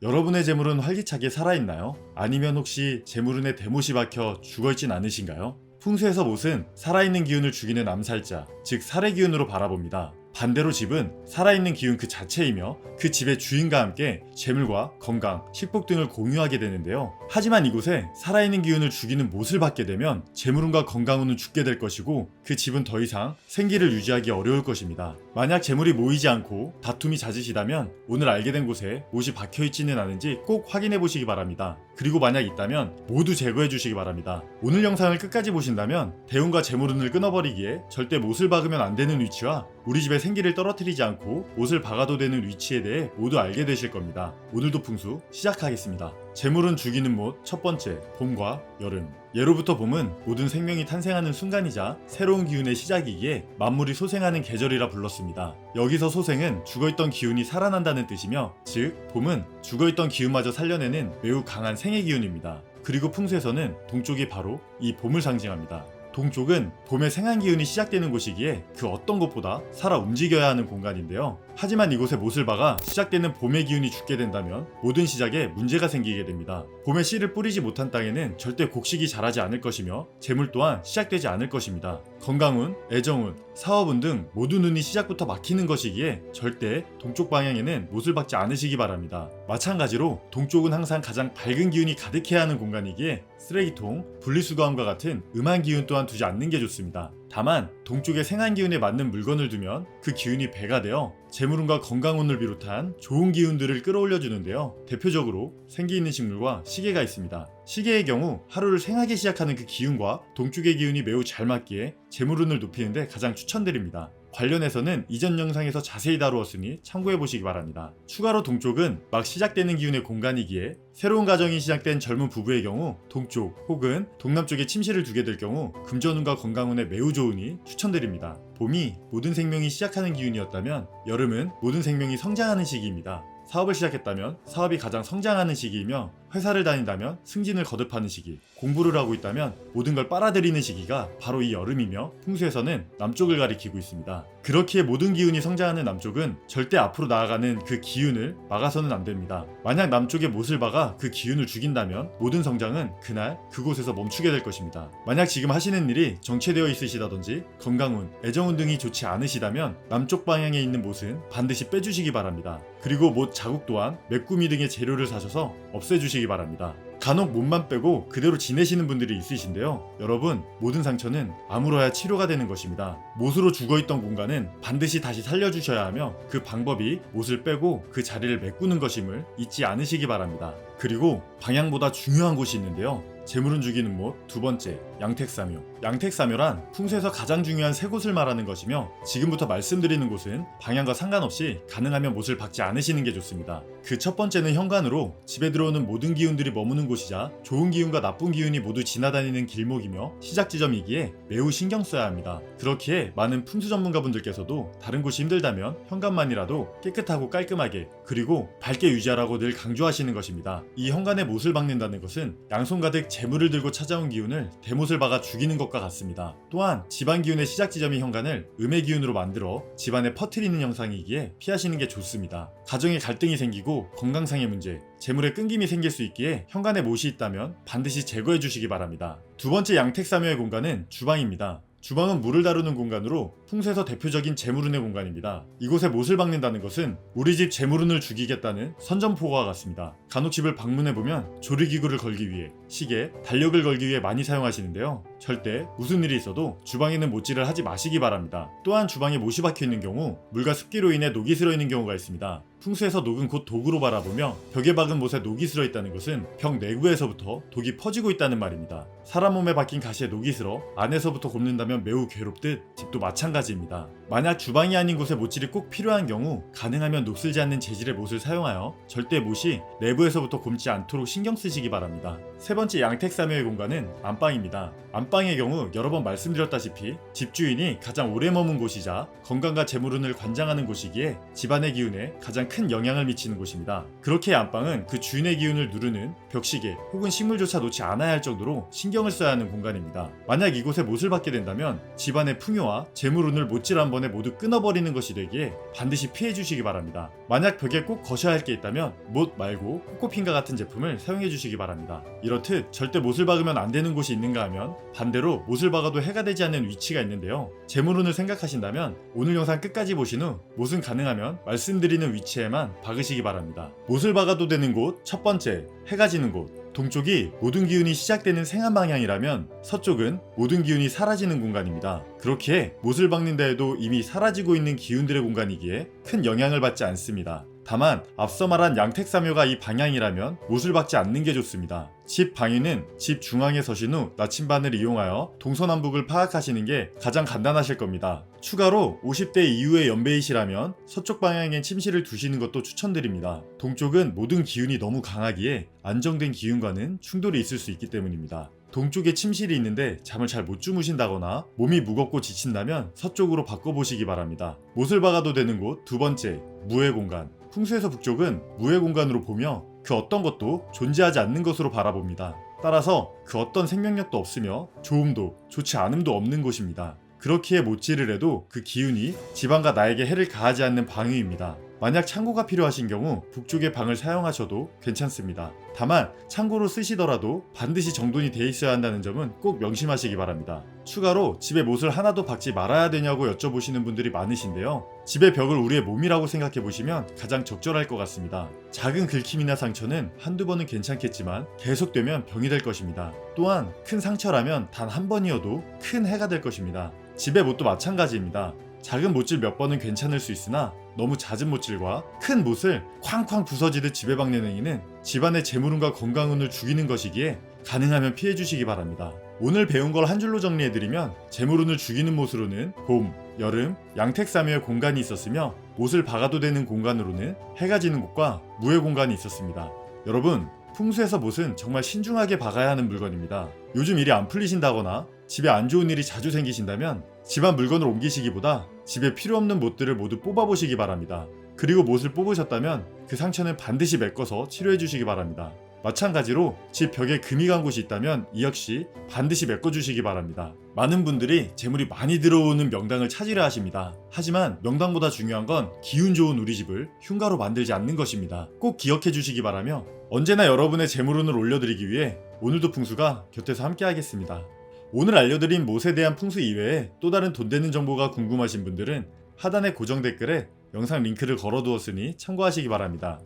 여러분의 재물은 활기차게 살아있나요? 아니면 혹시 재물운에 대못이 박혀 죽어있진 않으신가요? 풍수에서 못은 살아있는 기운을 죽이는 암살자, 즉 살의 기운으로 바라봅니다. 반대로 집은 살아있는 기운 그 자체이며 그 집의 주인과 함께 재물과 건강, 식복 등을 공유하게 되는데요. 하지만 이곳에 살아있는 기운을 죽이는 못을 받게 되면 재물운과 건강운은 죽게 될 것이고 그 집은 더 이상 생기를 유지하기 어려울 것입니다. 만약 재물이 모이지 않고 다툼이 잦으시다면 오늘 알게 된 곳에 못이 박혀있지는 않은지 꼭 확인해 보시기 바랍니다. 그리고 만약 있다면 모두 제거해 주시기 바랍니다. 오늘 영상을 끝까지 보신다면 대운과 재물운을 끊어버리기에 절대 못을 박으면 안 되는 위치와 우리 집의 생기를 떨어뜨리지 않고 못을 박아도 되는 위치에 대해 모두 알게 되실 겁니다. 오늘도 풍수 시작하겠습니다. 재물은 죽이는 못 첫 번째, 봄과 여름. 예로부터 봄은 모든 생명이 탄생하는 순간이자 새로운 기운의 시작이기에 만물이 소생하는 계절이라 불렀습니다. 여기서 소생은 죽어있던 기운이 살아난다는 뜻이며, 즉 봄은 죽어있던 기운마저 살려내는 매우 강한 생의 기운입니다. 그리고 풍수에서는 동쪽이 바로 이 봄을 상징합니다. 동쪽은 봄의 생한 기운이 시작되는 곳이기에 그 어떤 것보다 살아 움직여야 하는 공간인데요. 하지만 이곳에 못을 박아 시작되는 봄의 기운이 죽게 된다면 모든 시작에 문제가 생기게 됩니다. 봄에 씨를 뿌리지 못한 땅에는 절대 곡식이 자라지 않을 것이며 재물 또한 시작되지 않을 것입니다. 건강운, 애정운, 사업운 등 모든 운이 시작부터 막히는 것이기에 절대 동쪽 방향에는 못을 박지 않으시기 바랍니다. 마찬가지로 동쪽은 항상 가장 밝은 기운이 가득해야 하는 공간이기에 쓰레기통, 분리수거함과 같은 음한 기운 또한 두지 않는 게 좋습니다. 다만 동쪽의 생한 기운에 맞는 물건을 두면 그 기운이 배가 되어 재물운과 건강운을 비롯한 좋은 기운들을 끌어올려 주는데요. 대표적으로 생기 있는 식물과 시계가 있습니다. 시계의 경우 하루를 생하게 시작하는 그 기운과 동쪽의 기운이 매우 잘 맞기에 재물운을 높이는데 가장 추천드립니다. 관련해서는 이전 영상에서 자세히 다루었으니 참고해보시기 바랍니다. 추가로 동쪽은 막 시작되는 기운의 공간이기에 새로운 가정이 시작된 젊은 부부의 경우 동쪽 혹은 동남쪽에 침실을 두게 될 경우 금전운과 건강운에 매우 좋으니 추천드립니다. 봄이 모든 생명이 시작하는 기운이었다면 여름은 모든 생명이 성장하는 시기입니다. 사업을 시작했다면 사업이 가장 성장하는 시기이며, 회사를 다닌다면 승진을 거듭하는 시기, 공부를 하고 있다면 모든 걸 빨아들이는 시기가 바로 이 여름이며 풍수에서는 남쪽을 가리키고 있습니다. 그렇기에 모든 기운이 성장하는 남쪽은 절대 앞으로 나아가는 그 기운을 막아서는 안 됩니다. 만약 남쪽에 못을 박아 그 기운을 죽인다면 모든 성장은 그날 그곳에서 멈추게 될 것입니다. 만약 지금 하시는 일이 정체되어 있으시다든지 건강운, 애정운 등이 좋지 않으시다면 남쪽 방향에 있는 못은 반드시 빼주시기 바랍니다. 그리고 못 자국 또한 메꾸미 등의 재료를 사셔서 없애주시기 바랍니다. 간혹 못만 빼고 그대로 지내시는 분들이 있으신데요. 여러분, 모든 상처는 아물어야 치료가 되는 것입니다. 못으로 죽어있던 공간은 반드시 다시 살려주셔야 하며 그 방법이 못을 빼고 그 자리를 메꾸는 것임을 잊지 않으시기 바랍니다. 그리고 방향보다 중요한 곳이 있는데요. 재물은 죽이는 못 두 번째, 양택사묘. 양택사묘란 풍수에서 가장 중요한 세 곳을 말하는 것이며, 지금부터 말씀드리는 곳은 방향과 상관없이 가능하면 못을 박지 않으시는 게 좋습니다. 그 첫 번째는 현관으로 집에 들어오는 모든 기운들이 머무는 곳이자 좋은 기운과 나쁜 기운이 모두 지나다니는 길목이며 시작 지점이기에 매우 신경 써야 합니다. 그렇기에 많은 풍수 전문가분들께서도 다른 곳이 힘들다면 현관만이라도 깨끗하고 깔끔하게 그리고 밝게 유지하라고 늘 강조하시는 것입니다. 이 현관에 못을 박는다는 것은 양손 가득 재물을 들고 찾아온 기운을 대못을 박아 죽이는 것과 같습니다. 또한 집안 기운의 시작 지점인 현관을 음의 기운으로 만들어 집안에 퍼뜨리는 형상이기에 피하시는 게 좋습니다. 가정에 갈등이 생기고 건강상의 문제, 재물에 끊김이 생길 수 있기에 현관에 못이 있다면 반드시 제거해 주시기 바랍니다. 두 번째 양택사묘의 공간은 주방입니다. 주방은 물을 다루는 공간으로 풍수에서 대표적인 재물운의 공간입니다. 이곳에 못을 박는다는 것은 우리 집 재물운을 죽이겠다는 선전포고와 같습니다. 간혹 집을 방문해보면 조리기구를 걸기 위해, 시계, 달력을 걸기 위해 많이 사용하시는데요. 절대 무슨 일이 있어도 주방에는 못질을 하지 마시기 바랍니다. 또한 주방에 못이 박혀있는 경우 물과 습기로 인해 녹이 슬어있는 경우가 있습니다. 풍수에서 녹은 곧 독으로 바라보며 벽에 박은 못에 녹이 슬어있다는 것은 벽 내부에서부터 독이 퍼지고 있다는 말입니다. 사람 몸에 박힌 가시에 녹이 슬어 안에서부터 곱는다면 매우 괴롭듯 집도 마찬가지입니다. 만약 주방이 아닌 곳에 못질이 꼭 필요한 경우 가능하면 녹슬지 않는 재질의 못을 사용하여 절대 못이 내부에서부터 곱지 않도록 신경 쓰시기 바랍니다. 세 번째 양택사묘의 공간은 안방입니다. 안방의 경우 여러 번 말씀드렸다시피 집주인이 가장 오래 머문 곳이자 건강과 재물운을 관장하는 곳이기에 집안의 기운에 가장 큰 영향을 미치는 곳입니다. 그렇게 안방은 그 주인의 기운을 누르는 벽시계 혹은 식물조차 놓지 않아야 할 정도로 신경을 써야 하는 공간입니다. 만약 이곳에 못을 박게 된다면 집안의 풍요와 재물운을 못질 한 번에 모두 끊어버리는 것이 되기에 반드시 피해 주시기 바랍니다. 만약 벽에 꼭 거셔야 할 게 있다면 못 말고 코코핀과 같은 제품을 사용해 주시기 바랍니다. 이렇듯 절대 못을 박으면 안 되는 곳이 있는가 하면 반대로 못을 박아도 해가 되지 않는 위치가 있는데요. 재물운을 생각하신다면 오늘 영상 끝까지 보신 후 못은 가능하면 말씀드리는 위치에만 박으시기 바랍니다. 못을 박아도 되는 곳 첫 번째, 해가 지는 곳. 동쪽이 모든 기운이 시작되는 생한 방향이라면 서쪽은 모든 기운이 사라지는 공간입니다. 그렇기에 못을 박는다 해도 이미 사라지고 있는 기운들의 공간이기에 큰 영향을 받지 않습니다. 다만 앞서 말한 양택사묘가 이 방향이라면 못을 박지 않는 게 좋습니다. 집 방위는 집 중앙에 서신 후 나침반을 이용하여 동서남북을 파악하시는 게 가장 간단하실 겁니다. 추가로 50대 이후의 연배이시라면 서쪽 방향에 침실을 두시는 것도 추천드립니다. 동쪽은 모든 기운이 너무 강하기에 안정된 기운과는 충돌이 있을 수 있기 때문입니다. 동쪽에 침실이 있는데 잠을 잘 못 주무신다거나 몸이 무겁고 지친다면 서쪽으로 바꿔보시기 바랍니다. 못을 박아도 되는 곳 두 번째, 무의 공간. 풍수에서 북쪽은 무의 공간으로 보며 그 어떤 것도 존재하지 않는 것으로 바라봅니다. 따라서 그 어떤 생명력도 없으며 좋음도 좋지 않음도 없는 곳입니다. 그렇기에 못질을 해도 그 기운이 집안과 나에게 해를 가하지 않는 방위입니다. 만약 창고가 필요하신 경우 북쪽의 방을 사용하셔도 괜찮습니다. 다만 창고로 쓰시더라도 반드시 정돈이 돼 있어야 한다는 점은 꼭 명심하시기 바랍니다. 추가로 집에 못을 하나도 박지 말아야 되냐고 여쭤보시는 분들이 많으신데요. 집의 벽을 우리의 몸이라고 생각해 보시면 가장 적절할 것 같습니다. 작은 긁힘이나 상처는 한두 번은 괜찮겠지만 계속되면 병이 될 것입니다. 또한 큰 상처라면 단 한 번이어도 큰 해가 될 것입니다. 집의 못도 마찬가지입니다. 작은 못질 몇 번은 괜찮을 수 있으나 너무 잦은 못질과 큰 못을 쾅쾅 부서지듯 집에 박는 행위는 집안의 재물운과 건강운을 죽이는 것이기에 가능하면 피해 주시기 바랍니다. 오늘 배운 걸 한 줄로 정리해드리면 재물운을 죽이는 못으로는 봄, 여름, 양택사묘의 공간이 있었으며 못을 박아도 되는 공간으로는 해가 지는 곳과 무의 공간이 있었습니다. 여러분, 풍수에서 못은 정말 신중하게 박아야 하는 물건입니다. 요즘 일이 안 풀리신다거나 집에 안 좋은 일이 자주 생기신다면 집안 물건을 옮기시기보다 집에 필요 없는 못들을 모두 뽑아보시기 바랍니다. 그리고 못을 뽑으셨다면 그 상처는 반드시 메꿔서 치료해 주시기 바랍니다. 마찬가지로 집 벽에 금이 간 곳이 있다면 이 역시 반드시 메꿔주시기 바랍니다. 많은 분들이 재물이 많이 들어오는 명당을 찾으려 하십니다. 하지만 명당보다 중요한 건 기운 좋은 우리 집을 흉가로 만들지 않는 것입니다. 꼭 기억해 주시기 바라며 언제나 여러분의 재물운을 올려드리기 위해 오늘도 풍수가 곁에서 함께 하겠습니다. 오늘 알려드린 못에 대한 풍수 이외에 또 다른 돈 되는 정보가 궁금하신 분들은 하단의 고정 댓글에 영상 링크를 걸어두었으니 참고하시기 바랍니다.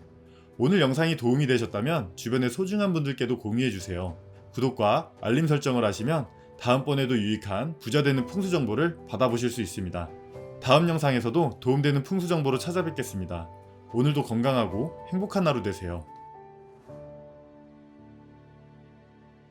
오늘 영상이 도움이 되셨다면 주변의 소중한 분들께도 공유해주세요. 구독과 알림 설정을 하시면 다음번에도 유익한 부자되는 풍수 정보를 받아보실 수 있습니다. 다음 영상에서도 도움되는 풍수 정보로 찾아뵙겠습니다. 오늘도 건강하고 행복한 하루 되세요.